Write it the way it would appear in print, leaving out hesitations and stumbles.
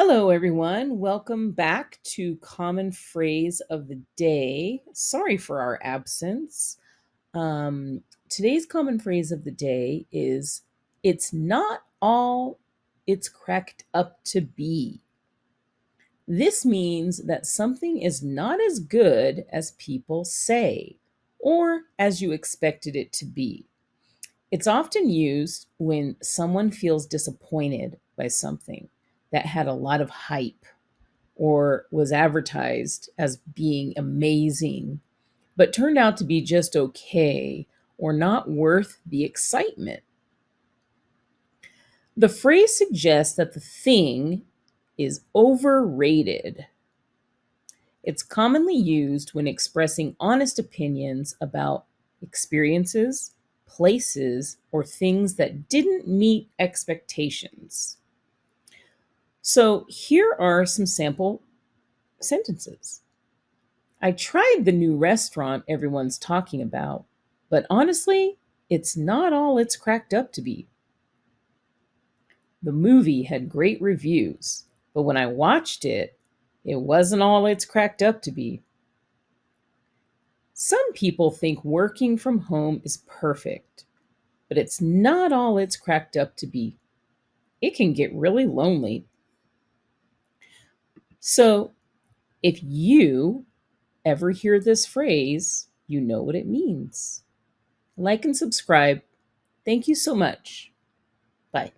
Hello, everyone. Welcome back to Common Phrase of the Day. Sorry for our absence. Today's common phrase of the day is it's not all it's cracked up to be. This means that something is not as good as people say or as you expected it to be. It's often used when someone feels disappointed by something that had a lot of hype or was advertised as being amazing, but turned out to be just okay or not worth the excitement. The phrase suggests that the thing is overrated. It's commonly used when expressing honest opinions about experiences, places, or things that didn't meet expectations. So here are some sample sentences. I tried the new restaurant everyone's talking about, but honestly, it's not all it's cracked up to be. The movie had great reviews, but when I watched it, it wasn't all it's cracked up to be. Some people think working from home is perfect, but it's not all it's cracked up to be. It can get really lonely. So, if you ever hear this phrase, you know what it means. Like and subscribe. Thank you so much. Bye.